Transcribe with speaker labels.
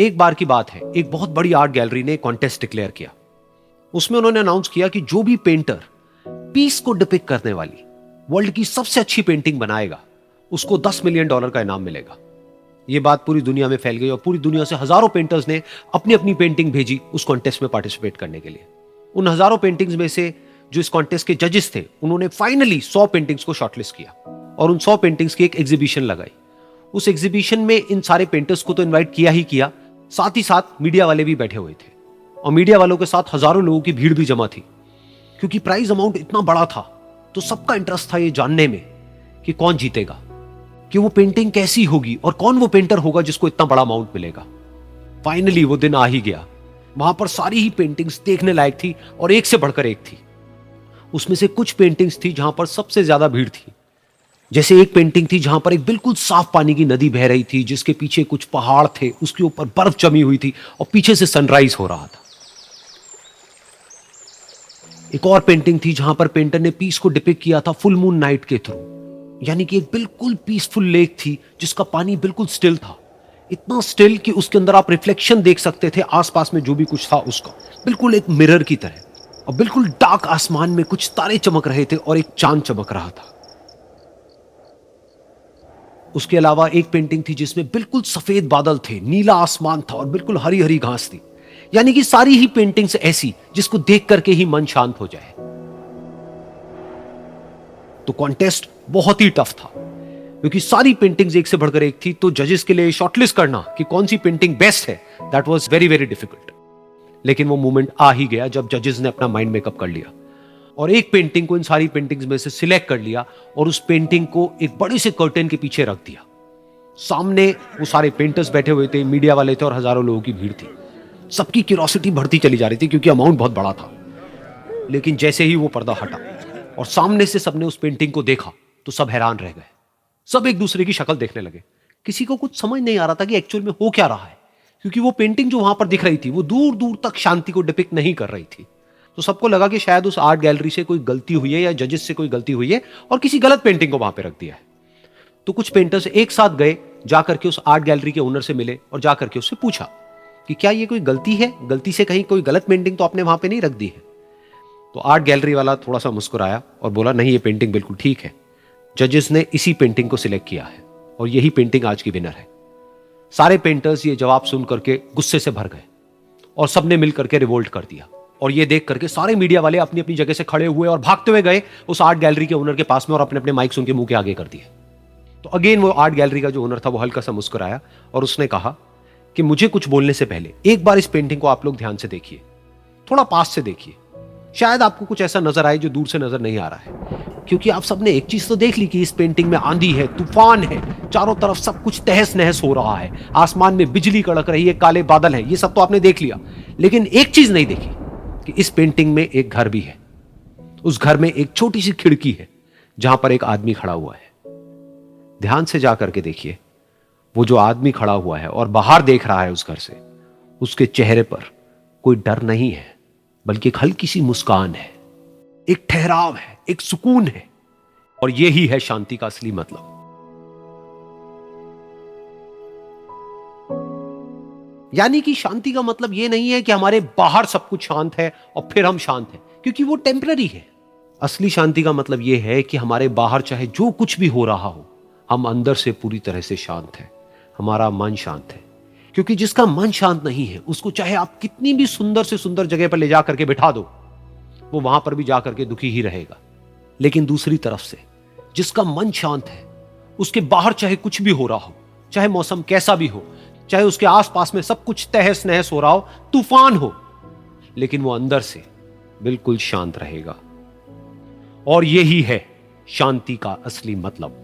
Speaker 1: एक बार की बात है, एक बहुत बड़ी आर्ट गैलरी ने कॉन्टेस्ट डिक्लेयर किया। उसमें उन्होंने अनाउंस किया कि जो भी पेंटर पीस को डिपिक्ट करने वाली वर्ल्ड की सबसे अच्छी पेंटिंग बनाएगा उसको $10 मिलियन का इनाम मिलेगा। यह बात पूरी दुनिया में फैल गई और पूरी दुनिया से हजारों पेंटर्स ने अपनी अपनी पेंटिंग भेजी उस कॉन्टेस्ट में पार्टिसिपेट करने के लिए। उन हजारों पेंटिंग्स में से जो इस कॉन्टेस्ट के जजेस थे उन्होंने फाइनली 100 पेंटिंग्स को शॉर्टलिस्ट किया और उन 100 पेंटिंग्स की एक एग्जीबिशन लगाई। उस एग्जीबिशन में इन सारे पेंटर्स को तो इनवाइट किया ही किया, साथ ही साथ मीडिया वाले भी बैठे हुए थे और मीडिया वालों के साथ हजारों लोगों की भीड़ भी जमा थी। क्योंकि प्राइज अमाउंट इतना बड़ा था तो सबका इंटरेस्ट था ये जानने में कि कौन जीतेगा, कि वो पेंटिंग कैसी होगी और कौन वो पेंटर होगा जिसको इतना बड़ा अमाउंट मिलेगा। फाइनली वो दिन आ ही गया। वहां पर सारी ही पेंटिंग्स देखने लायक थी और एक से बढ़कर एक थी। उसमें से कुछ पेंटिंग्स थी जहां पर सबसे ज्यादा भीड़ थी। जैसे एक पेंटिंग थी जहां पर एक बिल्कुल साफ पानी की नदी बह रही थी, जिसके पीछे कुछ पहाड़ थे, उसके ऊपर बर्फ जमी हुई थी और पीछे से सनराइज हो रहा था। एक और पेंटिंग थी जहां पर पेंटर ने पीस को डिपिक्ट किया था फुल मून नाइट के थ्रू, यानी कि एक बिल्कुल पीसफुल लेक थी जिसका पानी बिल्कुल स्टिल था, इतना स्टिल कि उसके अंदर आप रिफ्लेक्शन देख सकते थे आसपास में जो भी कुछ था उसका, बिल्कुल एक मिरर की तरह। और बिल्कुल डार्क आसमान में कुछ तारे चमक रहे थे और एक चांद चमक रहा था। उसके अलावा एक पेंटिंग थी जिसमें बिल्कुल सफेद बादल थे, नीला आसमान था और बिल्कुल हरी हरी घास थी। यानी कि सारी ही पेंटिंग्स ऐसी जिसको देख करके ही मन शांत हो जाए। तो कॉन्टेस्ट बहुत ही टफ था क्योंकि सारी पेंटिंग्स एक से बढ़कर एक थी। तो जजेस के लिए शॉर्टलिस्ट करना कि कौन सी पेंटिंग बेस्ट है, that was very very difficult. लेकिन वो मोमेंट आ ही गया जब जजेस ने अपना माइंड मेकअप कर लिया और एक पेंटिंग को इन सारी पेंटिंग्स में से सिलेक्ट कर लिया और उस पेंटिंग को एक बड़े से कर्टेन के पीछे रख दिया। सामने वो सारे पेंटर्स बैठे हुए थे, मीडिया वाले थे और हजारों लोगों की भीड़ थी। सबकी क्यूरियोसिटी बढ़ती चली जा रही थी क्योंकि अमाउंट बहुत बड़ा था। लेकिन जैसे ही वो पर्दा हटा और सामने से सबने उस पेंटिंग को देखा तो सब हैरान रह गए। सब एक दूसरे की शक्ल देखने लगे। किसी को कुछ समझ नहीं आ रहा था कि एक्चुअल में हो क्या रहा है, क्योंकि वो पेंटिंग जो वहां पर दिख रही थी वो दूर दूर तक शांति को डिपिक्ट नहीं कर रही थी। तो सबको लगा कि शायद उस आर्ट गैलरी से कोई गलती हुई है या जजेस से कोई गलती हुई है और किसी गलत पेंटिंग को वहां पे रख दिया है। तो कुछ पेंटर्स एक साथ गए, जाकर के उस आर्ट गैलरी के ओनर से मिले और जाकर के उससे पूछा कि क्या ये कोई गलती है, गलती से कहीं कोई गलत पेंटिंग तो आपने वहां पे नहीं रख दी है। तो आर्ट गैलरी वाला थोड़ा सा मुस्कुराया और बोला, नहीं, ये पेंटिंग बिल्कुल ठीक है। जजेस ने इसी पेंटिंग को सिलेक्ट किया है और यही पेंटिंग आज की विनर है। सारे पेंटर्स ये जवाब सुन करके गुस्से से भर गए और सबने मिल करके रिवोल्ट कर दिया। और ये देख करके सारे मीडिया वाले अपनी अपनी जगह से खड़े हुए और भागते हुए गए उस आर्ट गैलरी के ओनर के पास में और अपने अपने माइक्स उनके मुंह के आगे कर दिए। तो अगेन वो आर्ट गैलरी का जो ओनर था वो हल्का सा मुस्कुराया और उसने कहा कि मुझे कुछ बोलने से पहले एक बार इस पेंटिंग को आप लोग ध्यान से देखिए, थोड़ा पास से देखिए, शायद आपको कुछ ऐसा नजर आए जो दूर से नजर नहीं आ रहा है। क्योंकि आप सबने एक चीज तो देख ली कि इस पेंटिंग में आंधी है, तूफान है, चारों तरफ सब कुछ तहस नहस हो रहा है, आसमान में बिजली कड़क रही है, काले बादल हैं, ये सब तो आपने देख लिया। लेकिन एक चीज नहीं देखी कि इस पेंटिंग में एक घर भी है। उस घर में एक छोटी सी खिड़की है जहां पर एक आदमी खड़ा हुआ है। ध्यान से जाकर के देखिए, वो जो आदमी खड़ा हुआ है और बाहर देख रहा है उस घर से, उसके चेहरे पर कोई डर नहीं है बल्कि एक हल्की सी मुस्कान है, एक ठहराव है, एक सुकून है। और यही है शांति का असली मतलब। यानी कि शांति का मतलब यह नहीं है कि हमारे बाहर सब कुछ शांत है और फिर हम शांत हैं, क्योंकि वो टेम्पररी है। असली शांति का मतलब यह है कि हमारे बाहर चाहे जो कुछ भी हो रहा हो, हम अंदर से पूरी तरह से शांत हैं, हमारा मन शांत है। क्योंकि जिसका मन शांत नहीं है उसको चाहे आप कितनी भी सुंदर से सुंदर जगह पर ले जाकर के बिठा दो, वो वहां पर भी जाकर के दुखी ही रहेगा। लेकिन दूसरी तरफ से जिसका मन शांत है, उसके बाहर चाहे कुछ भी हो रहा हो, चाहे मौसम कैसा भी हो, चाहे उसके आसपास में सब कुछ तहस नहस हो रहा हो, तूफान हो, लेकिन वो अंदर से बिल्कुल शांत रहेगा। और यही है शांति का असली मतलब।